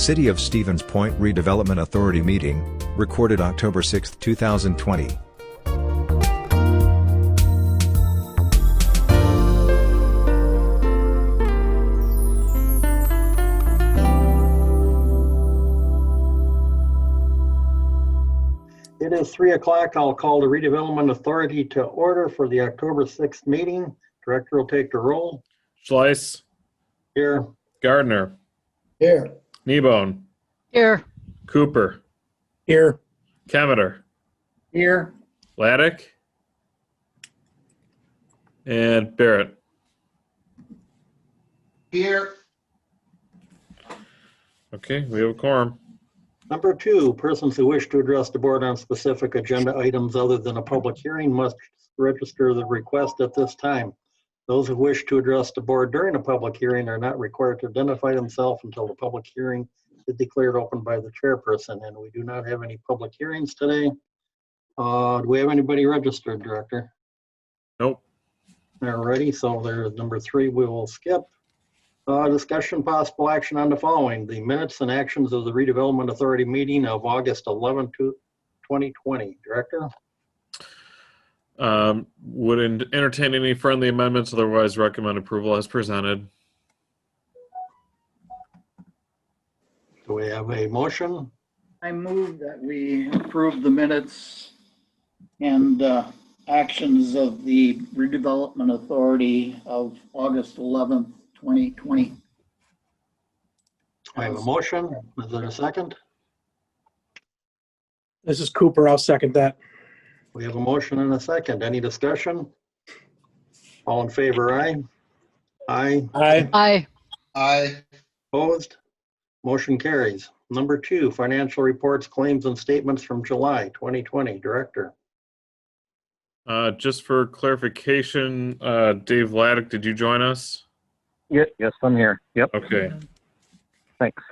City of Stevens Point Redevelopment Authority meeting, recorded October 6, 2020. It is 3 o'clock. I'll call the Redevelopment Authority to order for the October 6th meeting. Director will take the roll. Schleiss. Here. Gardner. Here. Kneebone. Here. Cooper. Here. Kemeter. Here. Laddick. And Barrett. Here. Okay, we have a quorum. Number 2, persons who wish to address the board on specific agenda items other than a public hearing must register the request at this time. Those who wish to address the board during a public hearing are not required to identify themselves until the public hearing is declared open by the chairperson, and we do not have any public hearings today. Do we have anybody registered, Director? Nope. Alrighty, so there's number 3 we will skip. Discussion possible action on the following: the minutes and actions of the Redevelopment Authority meeting of August 11, 2020. Director? Would entertain any friendly amendments, otherwise recommend approval as presented. Do we have a motion? I move that we approve the minutes and actions of the Redevelopment Authority of August 11th, 2020. I have a motion. Is there a second? This is Cooper. I'll second that. We have a motion and a second. Any discussion? All in favor, aye? Aye. Aye. Aye. Aye. Opposed? Motion carries. Number 2, financial reports, claims, and statements from July 2020. Director? Just for clarification, Dave Laddick, did you join us? Yes, I'm here. Yep. Okay. Thanks.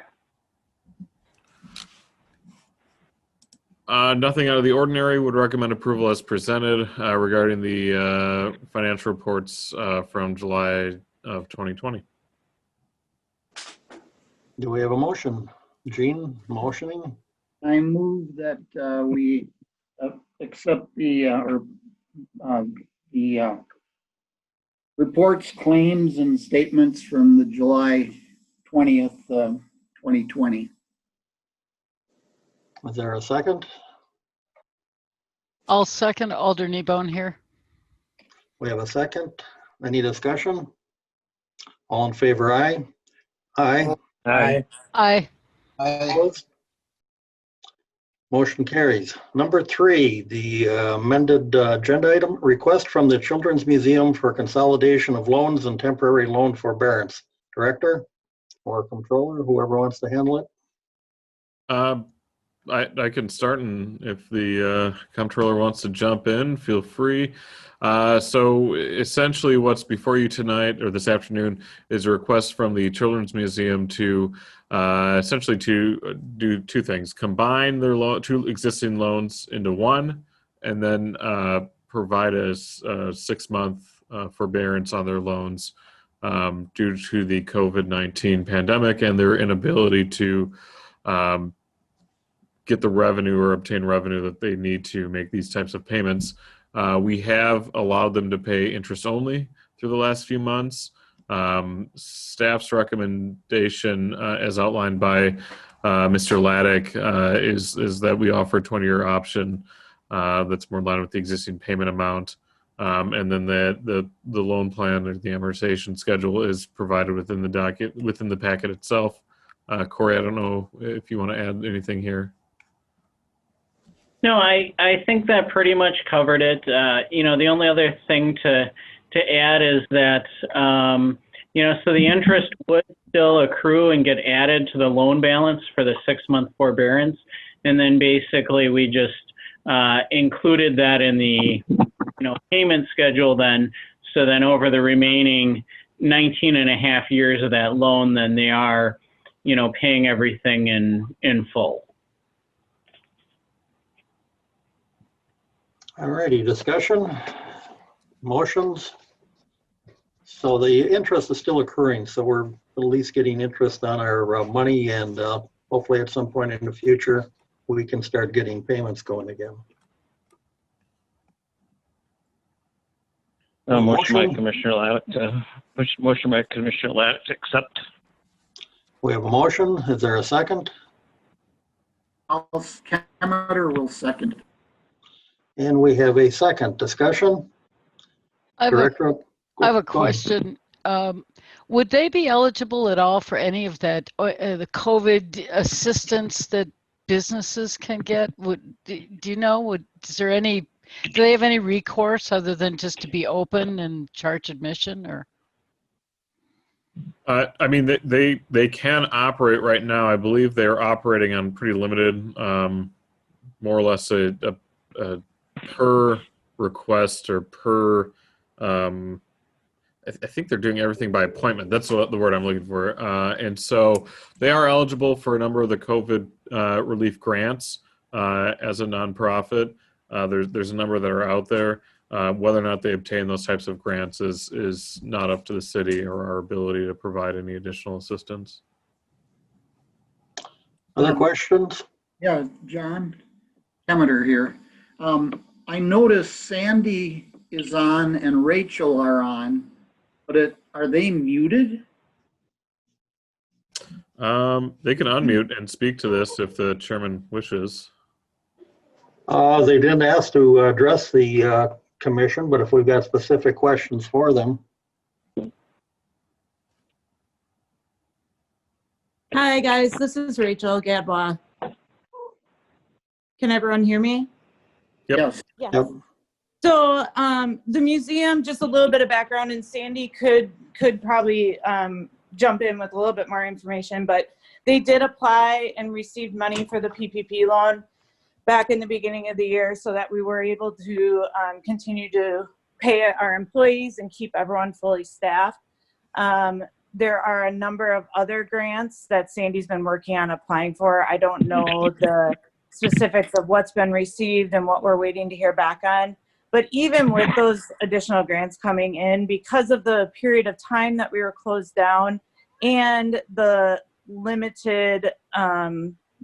Nothing out of the ordinary. Would recommend approval as presented regarding the financial reports from July of 2020. Do we have a motion? Gene, motioning? I move that we accept the reports, claims, and statements from the July 20th, 2020. Is there a second? I'll second. Alder Kneebone here. We have a second. Any discussion? All in favor, aye? Aye. Aye. Aye. Opposed? Motion carries. Number 3, the amended agenda item, request from the Children's Museum for consolidation of loans and temporary loan forbearance. Director or controller, whoever wants to handle it. I can start, and if the comptroller wants to jump in, feel free. So essentially what's before you tonight or this afternoon is a request from the Children's Museum to essentially to do 2 things: combine their 2 existing loans into one, and then provide a 6-month forbearance on their loans due to the COVID-19 pandemic and their inability to get the revenue or obtain revenue that they need to make these types of payments. We have allowed them to pay interest only through the last few months. Staff's recommendation, as outlined by Mr. Laddick, is that we offer a 20-year option that's more in line with the existing payment amount. And then the loan plan or the amortization schedule is provided within the packet itself. Corey, I don't know if you want to add anything here. No, I think that pretty much covered it. The only other thing to add is that, so the interest would still accrue and get added to the loan balance for the 6-month forbearance. And then basically we just included that in the, payment schedule then. So then over the remaining 19 and a half years of that loan, then they are, paying everything in full. All righty, discussion, motions. So the interest is still accruing, so we're at least getting interest on our money, and hopefully at some point in the future, we can start getting payments going again. Motion by Motion. Commissioner Lavitt, motion by Commissioner Lavitt to accept. We have a motion. Is there a second? Cameter will second. And we have a second. Discussion? I have Director? I have a Go ahead. question. Would they be eligible at all for any of that, the COVID assistance that businesses can get? Do you know, is there any, do they have any recourse other than just to be open and charge admission, or? I mean, they can operate right now. I believe they're operating on pretty limited, more or less a per request or per. I think they're doing everything by appointment. That's the word I'm looking for. And so they are eligible for a number of the COVID relief grants as a nonprofit. There's a number that are out there. Whether or not they obtain those types of grants is not up to the city or our ability to provide any additional assistance. Other questions? Yeah, John, Cameter here. I noticed Sandy is on and Rachel are on, but are they muted? They can unmute and speak to this if the chairman wishes. They didn't ask to address the commission, but if we've got specific questions for them. Hi, guys. This is Rachel Gadbois. Can everyone hear me? Yep. Yes. Yep. So the museum, just a little bit of background, and Sandy could probably jump in with a little bit more information, but they did apply and received money for the PPP loan back in the beginning of the year so that we were able to continue to pay our employees and keep everyone fully staffed. There are a number of other grants that Sandy's been working on applying for. I don't know the specifics of what's been received and what we're waiting to hear back on. But even with those additional grants coming in, because of the period of time that we were closed down and the limited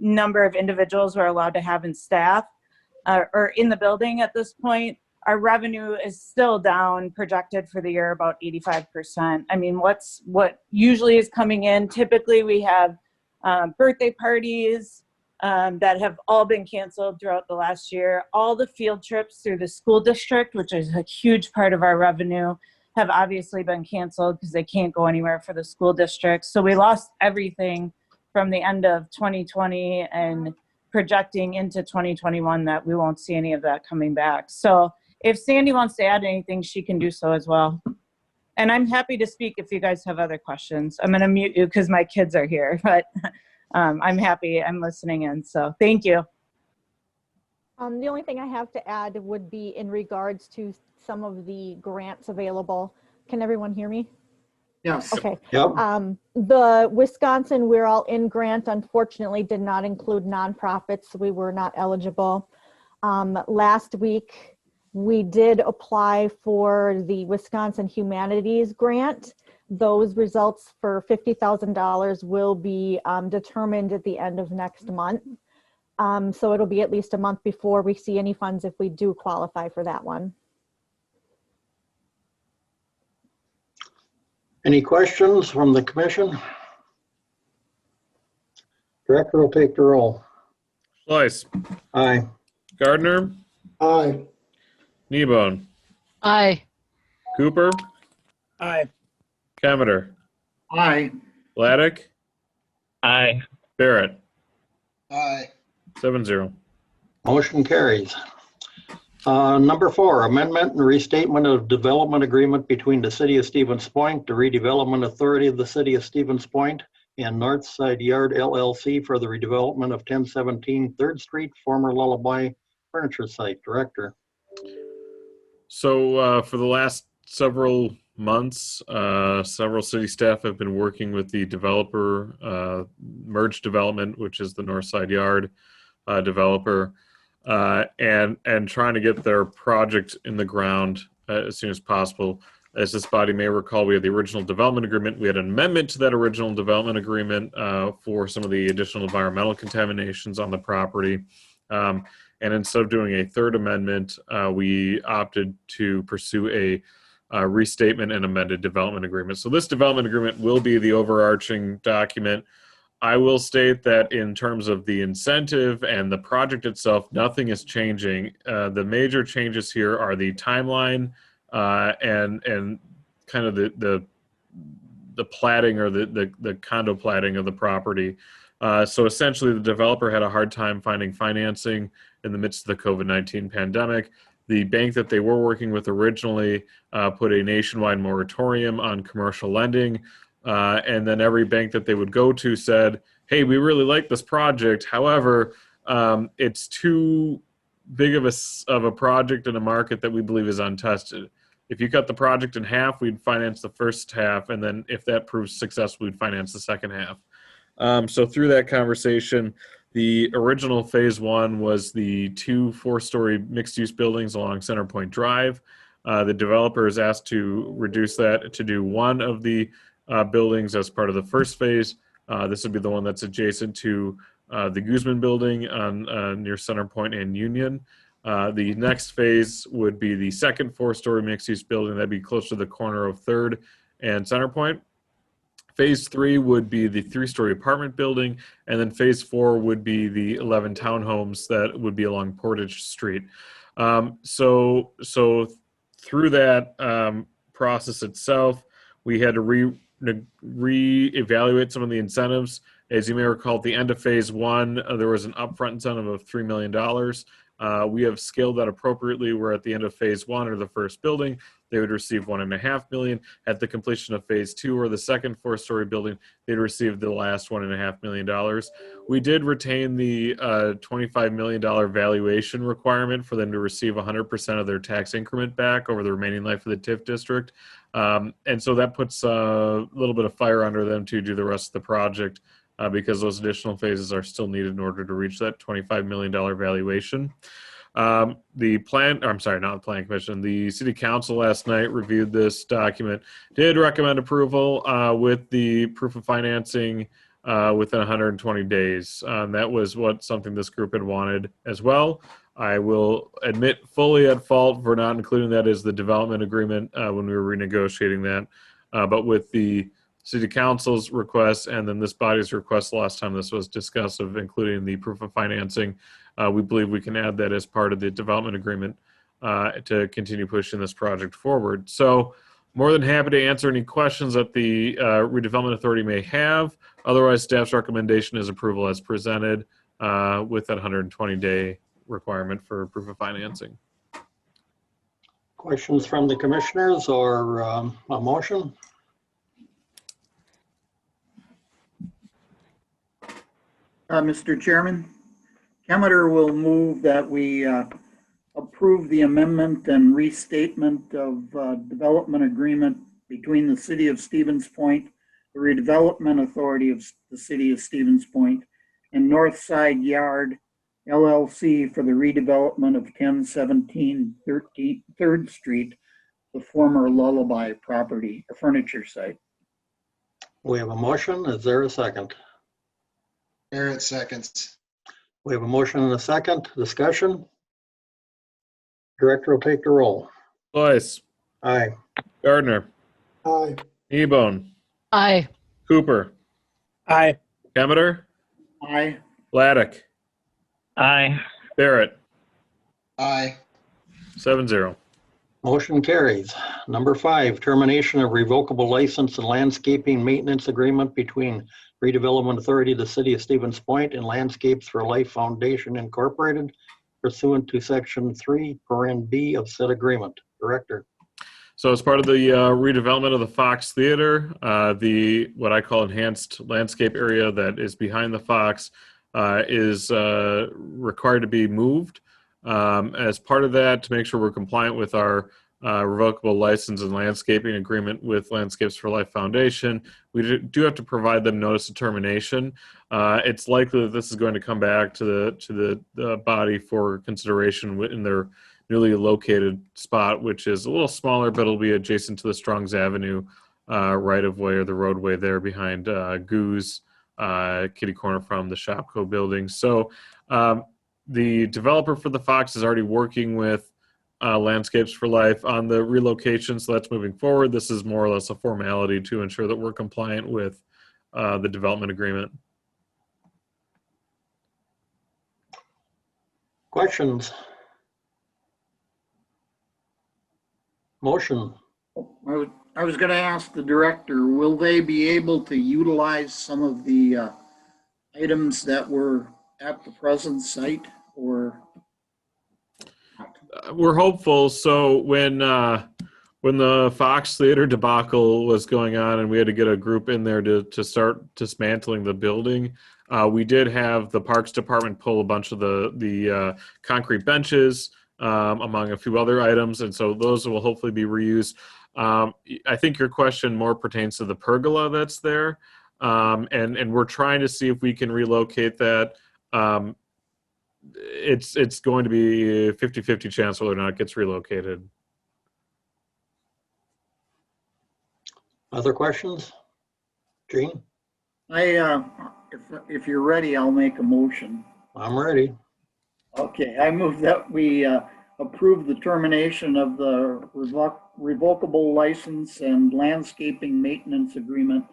number of individuals we're allowed to have in staff or in the building at this point, our revenue is still down, projected for the year about 85%. I mean, what usually is coming in, typically we have birthday parties that have all been canceled throughout the last year. All the field trips through the school district, which is a huge part of our revenue, have obviously been canceled because they can't go anywhere for the school district. So we lost everything from the end of 2020 and projecting into 2021 that we won't see any of that coming back. So if Sandy wants to add anything, she can do so as well. And I'm happy to speak if you guys have other questions. I'm going to mute you because my kids are here, but I'm happy. I'm listening in. So thank you. The only thing I have to add would be in regards to some of the grants available. Can everyone hear me? Yes. Okay. Yep. The Wisconsin We're All In grant unfortunately did not include nonprofits, so we were not eligible. Last week, we did apply for the Wisconsin Humanities Grant. Those results for $50,000 will be determined at the end of next month. So it'll be at least a month before we see any funds if we do qualify for that one. Any questions from the commission? Director will take the roll. Schleiss, Aye. Gardner, Aye. Kneebone, Aye. Cooper, Aye. Cameter, Aye. Laddick, Aye. Barrett. Aye. 7-0. Motion carries. Number 4, amendment and restatement of development agreement between the City of Stevens Point, the Redevelopment Authority of the City of Stevens Point, and Northside Yard LLC for the redevelopment of 1017 3rd Street, former Lullabye furniture site. Director. So for the last several months, several city staff have been working with the developer, Merge Development, which is the Northside Yard developer, and trying to get their project in the ground as soon as possible. As this body may recall, we had the original development agreement. We had an amendment to that original development agreement for some of the additional environmental contaminations on the property. And instead of doing a third amendment, we opted to pursue a restatement and amended development agreement. So this development agreement will be the overarching document. I will state that in terms of the incentive and the project itself, nothing is changing. The major changes here are the timeline and kind of the platting or the condo platting of the property. So essentially, the developer had a hard time finding financing in the midst of the COVID-19 pandemic. The bank that they were working with originally put a nationwide moratorium on commercial lending. And then every bank that they would go to said, hey, we really like this project. However, it's too big of a project in a market that we believe is untested. If you cut the project in half, we'd finance the first half. And then if that proves successful, we'd finance the second half. So through that conversation, the original phase one was the 2 4-story mixed-use buildings along Centerpoint Drive. The developer is asked to reduce that to do one of the buildings as part of the first phase. This would be the one that's adjacent to the Guzman building on near Centerpoint and Union. The next phase would be the second 4-story mixed-use building. That'd be close to the corner of 3rd and Centerpoint. Phase 3 would be the 3-story apartment building, and then phase 4 would be the 11 townhomes that would be along Portage Street. So through that process itself, we had to re-evaluate some of the incentives. As you may recall, at the end of phase 1, there was an upfront incentive of $3 million. We have scaled that appropriately. We're at the end of phase 1 or the first building. They would receive $1.5 million. At the completion of phase 2 or the second 4-story building, they'd receive the last $1.5 million. We did retain the $25 million valuation requirement for them to receive 100% of their tax increment back over the remaining life of the TIF district. And so that puts a little bit of fire under them to do the rest of the project because those additional phases are still needed in order to reach that $25 million valuation. The Planning Commission, the City Council last night reviewed this document, did recommend approval with the proof of financing within 120 days. That was something this group had wanted as well. I will admit fully at fault for not including that as the development agreement when we were renegotiating that. But with the City Council's request and then this body's request last time this was discussed of including the proof of financing, we believe we can add that as part of the development agreement to continue pushing this project forward. So more than happy to answer any questions that the Redevelopment Authority may have. Otherwise, staff's recommendation is approval as presented with that 120-day requirement for proof of financing. Questions from the commissioners or a motion? Mr. Chairman, Kemeter will move that we approve the amendment and restatement of development agreement between the City of Stevens Point, the Redevelopment Authority of the City of Stevens Point, and Northside Yard LLC for the redevelopment of 1017 3rd Street, the former Lullabye property, a furniture site. We have a motion. Is there a second? Barrett seconds. We have a motion and a second. Discussion? Director will take the roll. Boyce, Aye. Gardner, Aye. Ebone, Aye. Cooper, Aye. Kemeter, Aye. Laddick, Aye. Barrett, Aye. 7-0. Motion carries. Number 5, termination of revocable license and landscaping maintenance agreement between Redevelopment Authority, the City of Stevens Point, and Landscapes for Life Foundation Incorporated, pursuant to Section 3(b) of said agreement. Director. So as part of the redevelopment of the Fox Theater, the what I call enhanced landscape area that is behind the Fox is required to be moved. As part of that, to make sure we're compliant with our revocable license and landscaping agreement with Landscapes for Life Foundation, we do have to provide them notice of termination. It's likely that this is going to come back to the body for consideration in their newly located spot, which is a little smaller, but it'll be adjacent to the Strongs Avenue right of way or the roadway there behind Goose, kitty corner from the Shopco building. So the developer for the Fox is already working with Landscapes for Life on the relocation, so that's moving forward. This is more or less a formality to ensure that we're compliant with the development agreement. Questions? Motion. I was going to ask the director, will they be able to utilize some of the items that were at the present site, or? We're hopeful. So when the Fox Theater debacle was going on and we had to get a group in there to start dismantling the building, we did have the Parks Department pull a bunch of the concrete benches, among a few other items, and so those will hopefully be reused. I think your question more pertains to the pergola that's there, and we're trying to see if we can relocate that. It's going to be a 50-50 chance whether or not it gets relocated. Other questions? Gene? If you're ready, I'll make a motion. I'm ready. Okay, I move that we approve the termination of the revocable license and landscaping maintenance agreement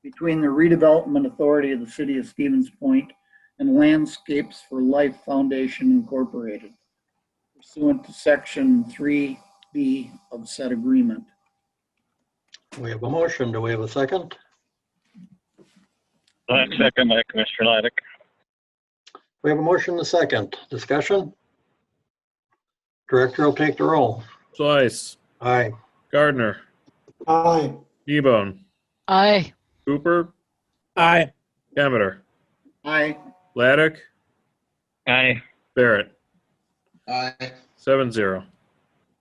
between the Redevelopment Authority of the City of Stevens Point and Landscapes for Life Foundation Incorporated, pursuant to Section 3B of said agreement. We have a motion. Do we have a second? Second by Commissioner Laddick. We have a motion and a second. Discussion? Director will take the roll. Slice, Aye. Gardner, Aye. Ebone, Aye. Cooper, Aye. Demeter, Aye. Laddick, Aye. Barrett. Aye. 7-0.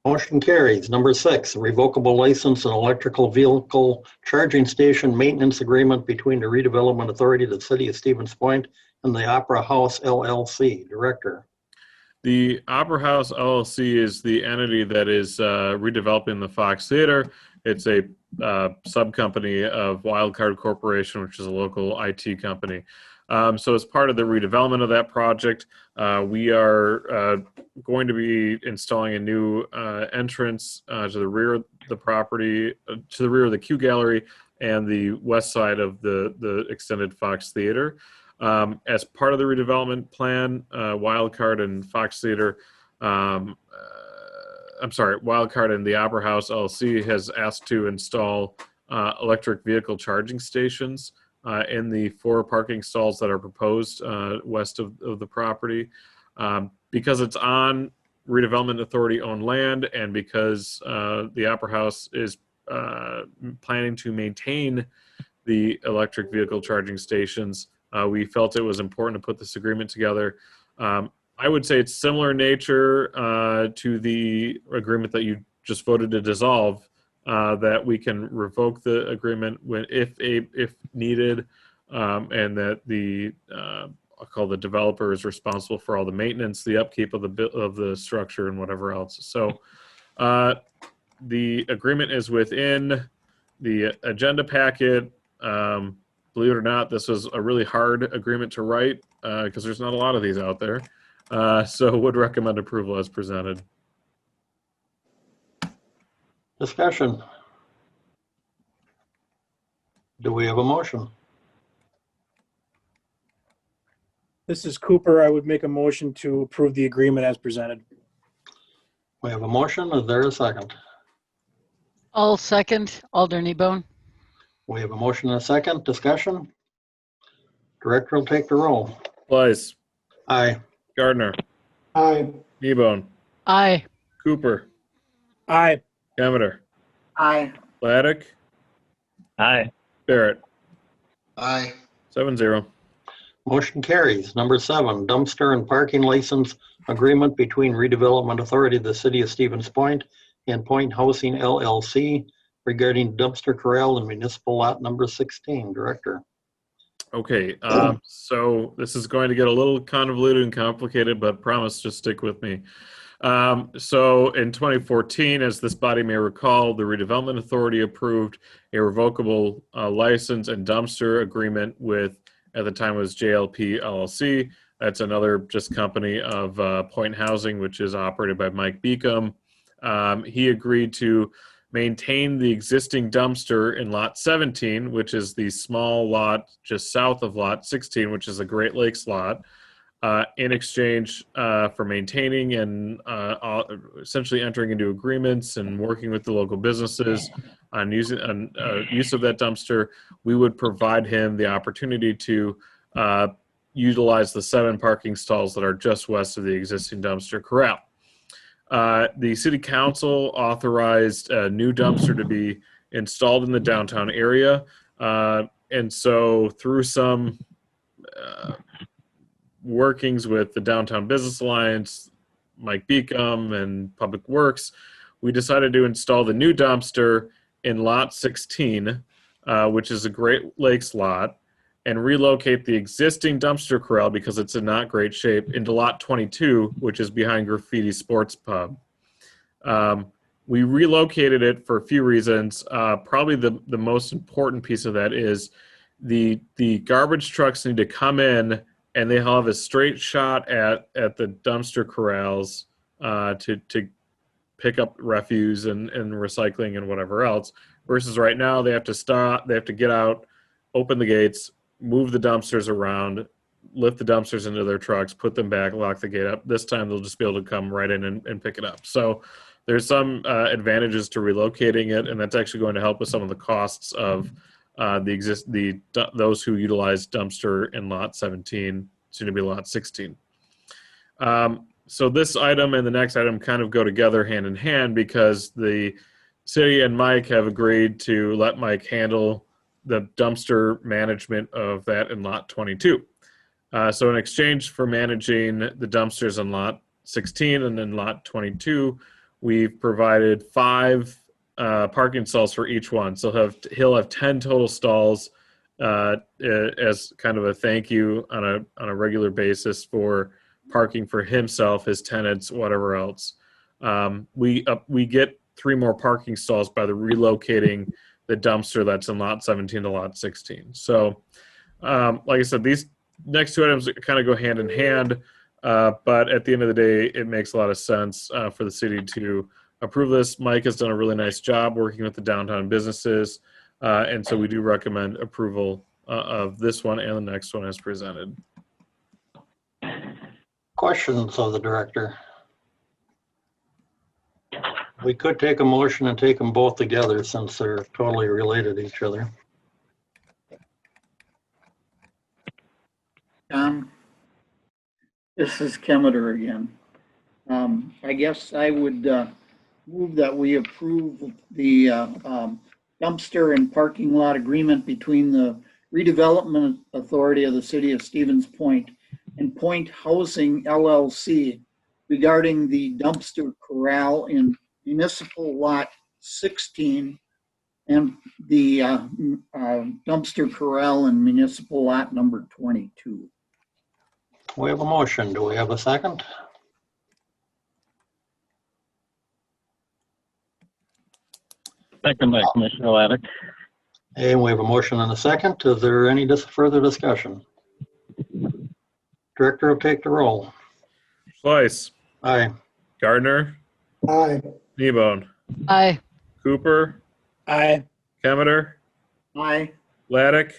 Motion carries. Number 6, revocable license and electrical vehicle charging station maintenance agreement between the Redevelopment Authority of the City of Stevens Point and the Opera House LLC. Director. The Opera House LLC is the entity that is redeveloping the Fox Theater. It's a sub-company of Wildcard Corporation, which is a local IT company. So as part of the redevelopment of that project, we are going to be installing a new entrance to the rear of the property, to the rear of the Q Gallery and the west side of the extended Fox Theater. As part of the redevelopment plan, Wildcard and Fox Theater, Wildcard and the Opera House LLC has asked to install electric vehicle charging stations in the 4 parking stalls that are proposed west of the property. Because it's on Redevelopment Authority owned land, and because the Opera House is planning to maintain the electric vehicle charging stations, we felt it was important to put this agreement together. I would say it's similar in nature to the agreement that you just voted to dissolve, that we can revoke the agreement when if needed, and that I'll call the developer is responsible for all the maintenance, the upkeep of the structure, and whatever else. So the agreement is within the agenda packet. Believe it or not, this was a really hard agreement to write because there's not a lot of these out there. So would recommend approval as presented. Discussion. Do we have a motion? This is Cooper. I would make a motion to approve the agreement as presented. We have a motion. Is there a second? I'll second. Alder Nebone. We have a motion and a second. Discussion? Director will take the roll. Slice, Aye. Gardner, Aye. Ebone, Aye. Cooper, Aye. Demeter, Aye. Laddick, Aye. Barrett. Aye. 7-0. Motion carries. Number 7, dumpster and parking license agreement between Redevelopment Authority of the City of Stevens Point and Point Housing LLC regarding dumpster corral and municipal lot number 16. Director. Okay, so this is going to get a little convoluted and complicated, but promise, just stick with me. So in 2014, as this body may recall, the Redevelopment Authority approved a revocable license and dumpster agreement with, at the time it was JLP LLC. That's another just company of Point Housing, which is operated by Mike Beacom. He agreed to maintain the existing dumpster in Lot 17, which is the small lot just south of Lot 16, which is a Great Lakes lot. In exchange for maintaining and essentially entering into agreements and working with the local businesses on use of that dumpster, we would provide him the opportunity to utilize the 7 parking stalls that are just west of the existing dumpster corral. The city council authorized a new dumpster to be installed in the downtown area. And so through some workings with the Downtown Business Alliance, Mike Beacom, and Public Works, we decided to install the new dumpster in Lot 16, which is a Great Lakes lot, and relocate the existing dumpster corral, because it's in not great shape, into Lot 22, which is behind Graffiti Sports Pub. We relocated it for a few reasons. Probably the most important piece of that is the garbage trucks need to come in, and they have a straight shot at the dumpster corrals to pick up refuse and recycling and whatever else. Versus right now, they have to stop, they have to get out, open the gates, move the dumpsters around, lift the dumpsters into their trucks, put them back, lock the gate up. This time, they'll just be able to come right in and pick it up. So there's some advantages to relocating it, and that's actually going to help with some of the costs of those who utilize dumpster in Lot 17, soon to be Lot 16. So this item and the next item kind of go together hand in hand, because the city and Mike have agreed to let Mike handle the dumpster management of that in Lot 22. So in exchange for managing the dumpsters in Lot 16 and then Lot 22, we've provided 5 parking stalls for each one. So he'll have 10 total stalls as kind of a thank you on a regular basis for parking for himself, his tenants, whatever else. We get 3 more parking stalls by the relocating the dumpster that's in Lot 17 to Lot 16. So, like I said, these next 2 items kind of go hand in hand, but at the end of the day, it makes a lot of sense for the city to approve this. Mike has done a really nice job working with the downtown businesses, and so we do recommend approval of this one and the next one as presented. Questions of the director? We could take a motion and take them both together since they're totally related to each other. This is Kemeter again. I guess I would move that we approve the dumpster and parking lot agreement between the Redevelopment Authority of the City of Stevens Point and Point Housing LLC regarding the dumpster corral in Municipal Lot 16 and the dumpster corral in Municipal Lot number 22. We have a motion. Do we have a second? Second by Commissioner Laddick. And we have a motion and a second. Is there any further discussion? Director will take the roll. Slice. Aye. Gardner. Aye. Kneebone. Aye. Cooper. Aye. Kemeter. Aye. Laddick.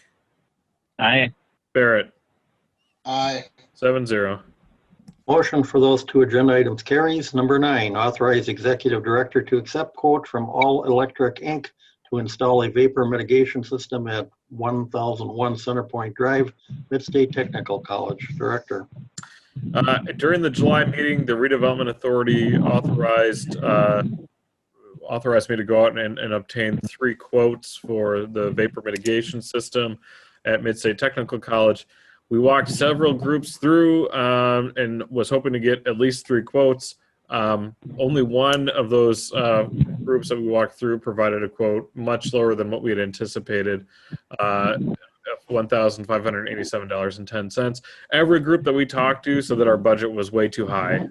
Aye. Barrett. Aye. 7-0. Motion for those 2 agenda items carries. Number 9, authorize executive director to accept quote from All Electric Inc. to install a vapor mitigation system at 1001 Centerpoint Drive, Mid-State Technical College. Director. During the July meeting, the Redevelopment Authority authorized me to go out and obtain 3 quotes for the vapor mitigation system at Mid-State Technical College. We walked several groups through and was hoping to get at least 3 quotes. Only one of those groups that we walked through provided a quote much lower than what we had anticipated, a $1,587.10. Every group that we talked to said that our budget was way too high,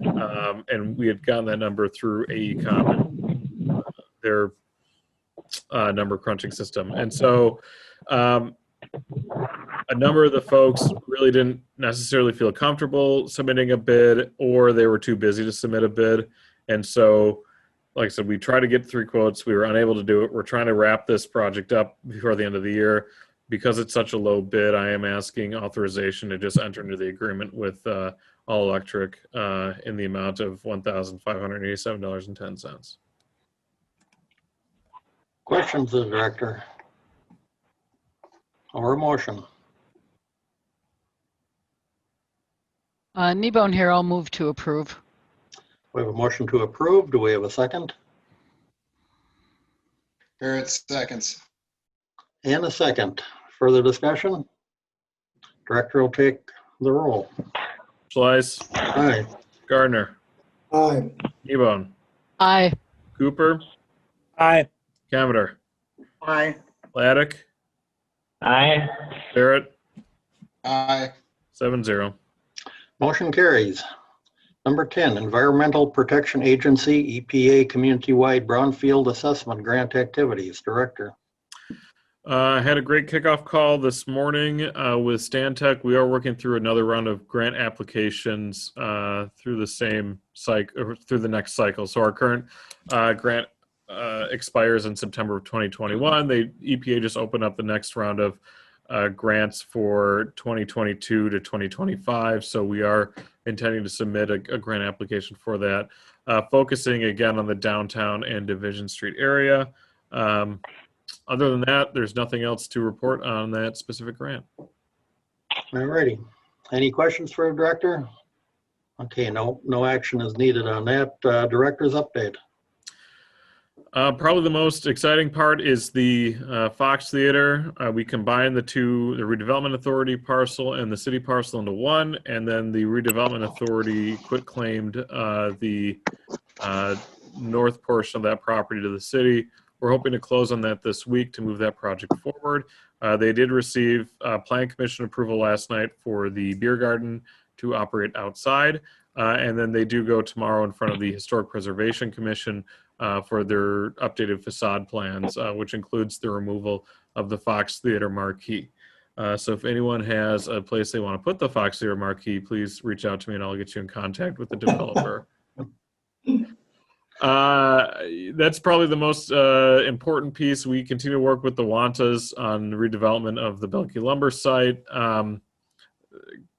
and we had gotten that number through AECom, their number crunching system. And so a number of the folks really didn't necessarily feel comfortable submitting a bid, or they were too busy to submit a bid. And so, like I said, we tried to get 3 quotes. We were unable to do it. We're trying to wrap this project up before the end of the year. Because it's such a low bid, I am asking authorization to just enter into the agreement with All Electric in the amount of $1,587.10. Questions of the director? Or a motion? Kneebone here, I'll move to approve. We have a motion to approve. Do we have a second? Barrett seconds. And a second. Further discussion? Director will take the roll. Schleiss, Aye. Gardner, Aye. Kneebone, Aye. Cooper, Aye. Cameter, Aye. Laddick, Aye. Barrett, Aye. 7-0. Motion carries. Number 10, Environmental Protection Agency, EPA Community-Wide Brownfield Assessment Grant Activities. Director. I had a great kickoff call this morning with Stantec. We are working through another round of grant applications through the same cycle, or through the next cycle. So our current grant expires in September of 2021. EPA just opened up the next round of grants for 2022 to 2025. So we are intending to submit a grant application for that, focusing again on the downtown and Division Street area. Other than that, there's nothing else to report on that specific grant. All righty. Any questions for the director? Okay, no action is needed on that. Director's update. Probably the most exciting part is the Fox Theater. We combined the Redevelopment Authority parcel and the city parcel into one, and then the Redevelopment Authority quit-claimed the north portion of that property to the city. We're hoping to close on that this week to move that project forward. They did receive Plan Commission approval last night for the beer garden to operate outside. And then they do go tomorrow in front of the Historic Preservation Commission for their updated facade plans, which includes the removal of the Fox Theater marquee. So if anyone has a place they want to put the Fox Theater marquee, please reach out to me and I'll get you in contact with the developer. That's probably the most important piece. We continue to work with the Wantas on the redevelopment of the Belkey Lumber site.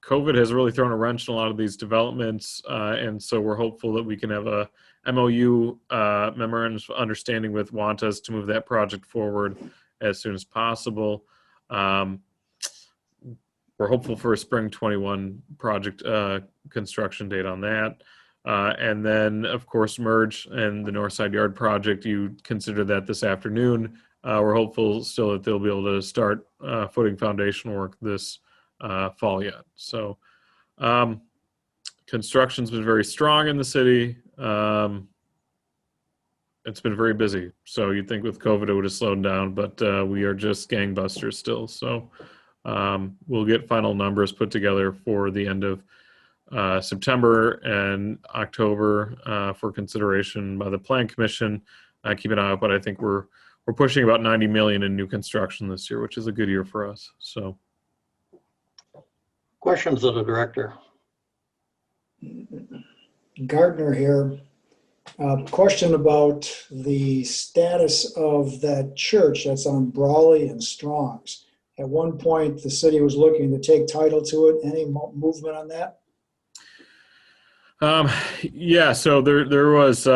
COVID has really thrown a wrench in a lot of these developments, and so we're hopeful that we can have a MOU, memorandum of understanding with Wantas to move that project forward as soon as possible. We're hopeful for a spring 21 project construction date on that. And then, of course, Merge and the Northside Yard project, you consider that this afternoon. We're hopeful still that they'll be able to start footing foundation work this fall yet. So construction's been very strong in the city. It's been very busy. So you'd think with COVID it would have slowed down, but we are just gangbusters still. So we'll get final numbers put together for the end of September and October for consideration by the Plan Commission. Keep an eye out, but I think we're pushing about 90 million in new construction this year, which is a good year for us. So, Questions of the director. Gardner here. Question about the status of that church that's on Brawley and Strong's. At one point, the city was looking to take title to it. Any movement on that? Yeah, so there was,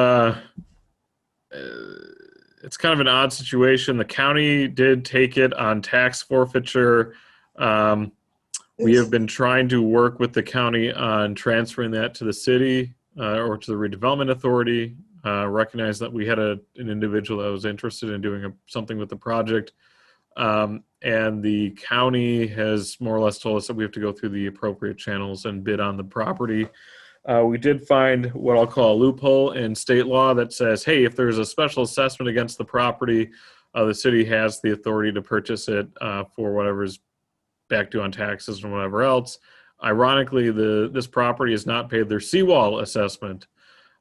it's kind of an odd situation. The county did take it on tax forfeiture. We have been trying to work with the county on transferring that to the city or to the Redevelopment Authority. Recognize that we had an individual that was interested in doing something with the project. And the county has more or less told us that we have to go through the appropriate channels and bid on the property. We did find what I'll call a loophole in state law that says, hey, if there's a special assessment against the property, the city has the authority to purchase it for whatever's back due on taxes and whatever else. Ironically, this property has not paid their seawall assessment.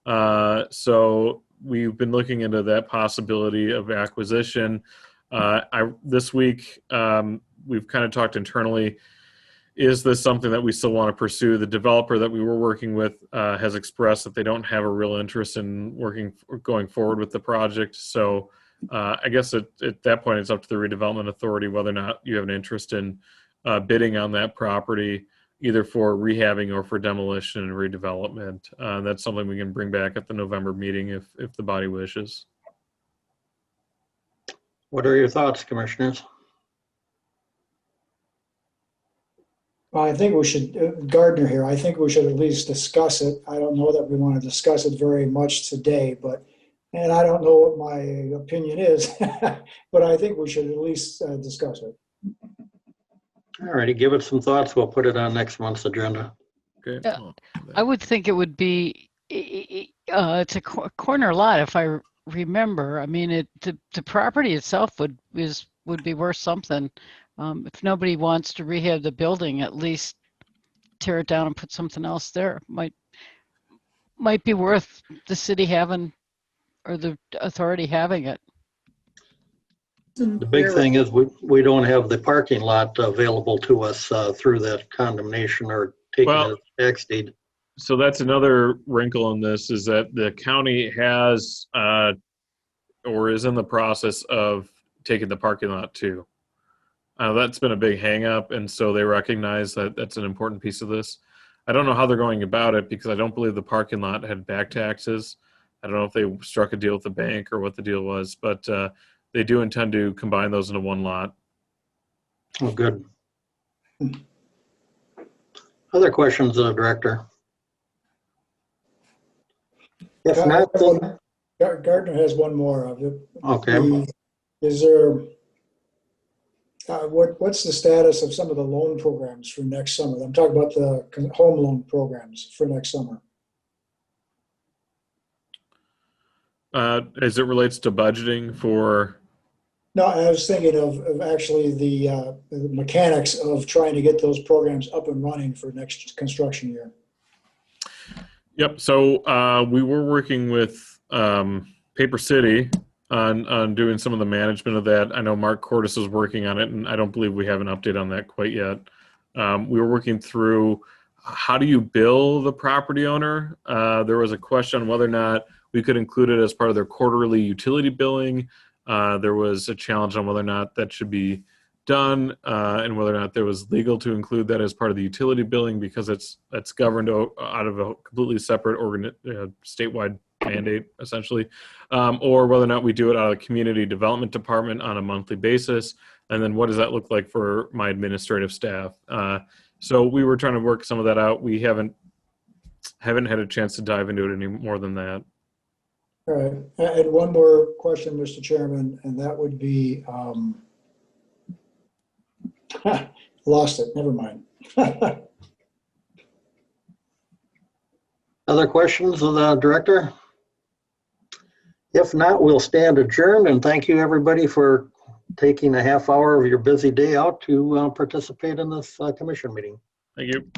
So we've been looking into that possibility of acquisition. This week, we've kind of talked internally. Is this something that we still want to pursue? The developer that we were working with has expressed that they don't have a real interest in going forward with the project. So I guess at that point, it's up to the Redevelopment Authority whether or not you have an interest in bidding on that property, either for rehabbing or for demolition and redevelopment. That's something we can bring back at the November meeting if the body wishes. What are your thoughts, commissioners? Well, I think we should, Gardner here, I think we should at least discuss it. I don't know that we want to discuss it very much today, and I don't know what my opinion is, but I think we should at least discuss it. All righty, give it some thoughts. We'll put it on next month's agenda. Okay. I would think it would be, it's a corner lot if I remember. I mean, the property itself would be worth something. If nobody wants to rehab the building, at least tear it down and put something else there. Might be worth the city having, or the authority having it. The big thing is we don't have the parking lot available to us through that condemnation or taking a tax deed. So that's another wrinkle in this, is that the county has or is in the process of taking the parking lot too. That's been a big hang up, and so they recognize that that's an important piece of this. I don't know how they're going about it because I don't believe the parking lot had back taxes. I don't know if they struck a deal with the bank or what the deal was, but they do intend to combine those into one lot. Oh, good. Other questions of the director? If not, then... Gardner has one more of it. Okay. Is there, what's the status of some of the loan programs for next summer? I'm talking about the home loan programs for next summer. As it relates to budgeting for... No, I was thinking of actually the mechanics of trying to get those programs up and running for next construction year. Yep. So we were working with Paper City on doing some of the management of that. I know Mark Cordes is working on it, and I don't believe we have an update on that quite yet. We were working through how do you bill the property owner. There was a question on whether or not we could include it as part of their quarterly utility billing. There was a challenge on whether or not that should be done and whether or not there was legal to include that as part of the utility billing because it's governed out of a completely separate statewide mandate, essentially, or whether or not we do it out of the community development department on a monthly basis. And then what does that look like for my administrative staff? So we were trying to work some of that out. We haven't had a chance to dive into it any more than that. All right. And one more question, Mr. Chairman, and that would be, lost it, never mind. Other questions of the director? If not, we'll stand adjourned, and thank you everybody for taking a half hour of your busy day out to participate in this commission meeting. Thank you.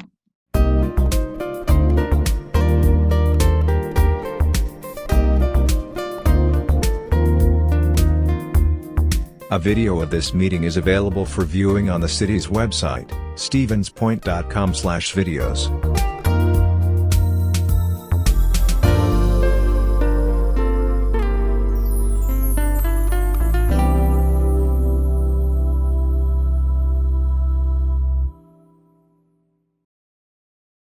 A video of this meeting is available for viewing on the city's website, stevenspoint.com/videos.